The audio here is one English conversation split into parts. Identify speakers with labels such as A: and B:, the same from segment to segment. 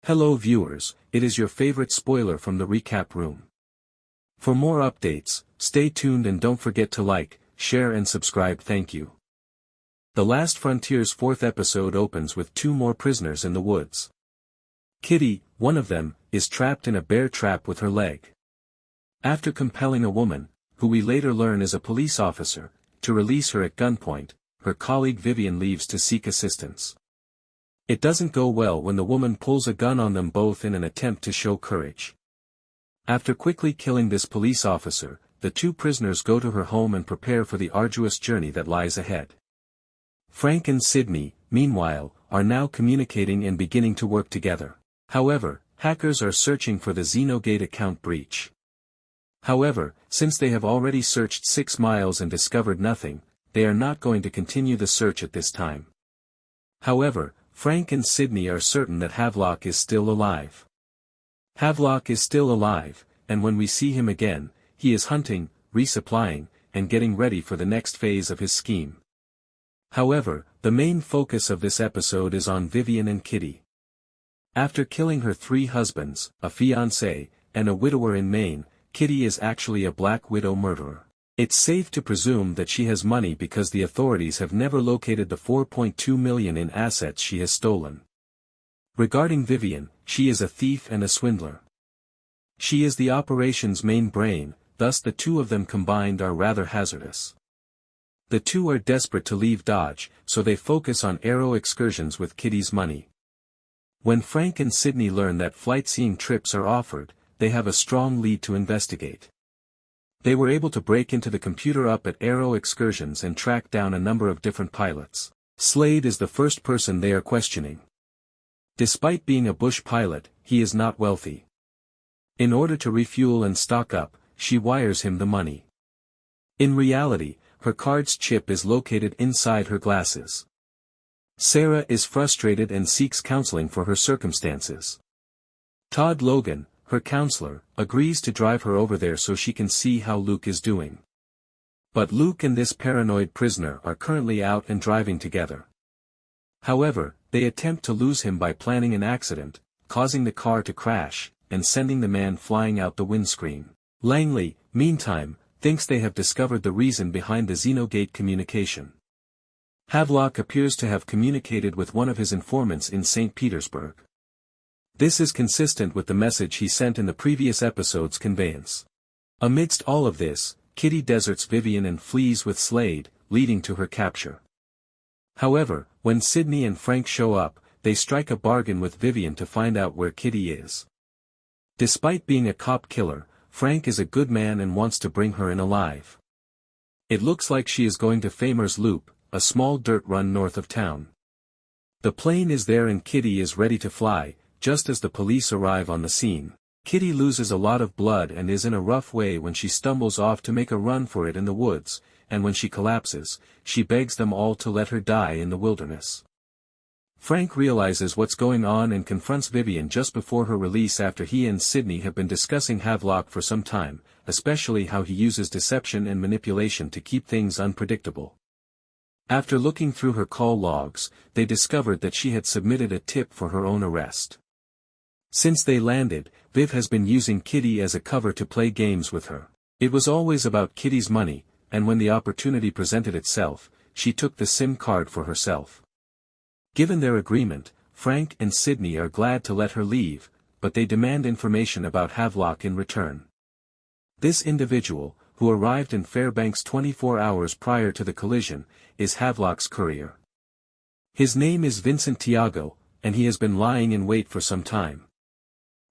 A: Hello viewers, it is your favorite spoiler from the recap room. For more updates, stay tuned and don't forget to like, share and subscribe. Thank you. The Last Frontier's 4th episode opens with 2 more prisoners in the woods. Kitty, one of them, is trapped in a bear trap with her leg. After compelling a woman, who we later learn is a police officer, to release her at gunpoint, her colleague Vivian leaves to seek assistance. It doesn't go well when the woman pulls a gun on them both in an attempt to show courage. After quickly killing this police officer, the 2 prisoners go to her home and prepare for the arduous journey that lies ahead. Frank and Sidney, meanwhile, are now communicating and beginning to work together. However, hackers are searching for the XenoGate account breach. However, since they have already searched 6 miles and discovered nothing, they are not going to continue the search at this time. However, Frank and Sidney are certain that Havlock is still alive. Havlock is still alive, and when we see him again, he is hunting, resupplying, and getting ready for the next phase of his scheme. However, the main focus of this episode is on Vivian and Kitty. After killing her 3 husbands, a fiancé, and a widower in Maine, Kitty is actually a Black Widow murderer. It's safe to presume that she has money because the authorities have never located the $4.2 million in assets she has stolen. Regarding Vivian, she is a thief and a swindler. She is the operation's main brain, thus the 2 of them combined are rather hazardous. The 2 are desperate to leave Dodge, so they focus on aero excursions with Kitty's money. When Frank and Sidney learn that flight-seeing trips are offered, they have a strong lead to investigate. They were able to break into the computer up at Aero Excursions and track down a number of different pilots. Slade is the first person they are questioning. Despite being a bush pilot, he is not wealthy. In order to refuel and stock up, she wires him the money. In reality, her card's chip is located inside her glasses. Sarah is frustrated and seeks counseling for her circumstances. Todd Logan, her counselor, agrees to drive her over there so she can see how Luke is doing. But Luke and this paranoid prisoner are currently out and driving together. However, they attempt to lose him by planning an accident, causing the car to crash, and sending the man flying out the windscreen. Langley, meantime, thinks they have discovered the reason behind the XenoGate communication. Havlock appears to have communicated with one of his informants in St. Petersburg. This is consistent with the message he sent in the previous episode's conveyance. Amidst all of this, Kitty deserts Vivian and flees with Slade, leading to her capture. However, when Sidney and Frank show up, they strike a bargain with Vivian to find out where Kitty is. Despite being a cop killer, Frank is a good man and wants to bring her in alive. It looks like she is going to Famers Loop, a small dirt run north of town. The plane is there and Kitty is ready to fly. Just as the police arrive on the scene, Kitty loses a lot of blood and is in a rough way when she stumbles off to make a run for it in the woods, and when she collapses, she begs them all to let her die in the wilderness. Frank realizes what's going on and confronts Vivian just before her release after he and Sidney have been discussing Havlock for some time, especially how he uses deception and manipulation to keep things unpredictable. After looking through her call logs, they discovered that she had submitted a tip for her own arrest. Since they landed, Viv has been using Kitty as a cover to play games with her. It was always about Kitty's money, and when the opportunity presented itself, she took the SIM card for herself. Given their agreement, Frank and Sidney are glad to let her leave, but they demand information about Havlock in return. This individual, who arrived in Fairbanks 24 hours prior to the collision, is Havlock's courier. His name is Vincent Tiago, and he has been lying in wait for some time.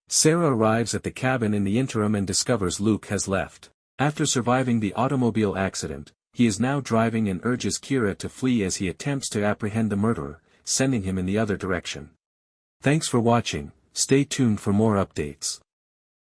A: Sarah arrives at the cabin in the interim and discovers Luke has left. After surviving the automobile accident, he is now driving and urges Kira to flee as he attempts to apprehend the murderer, sending him in the other direction. Thanks for watching, stay tuned for more updates.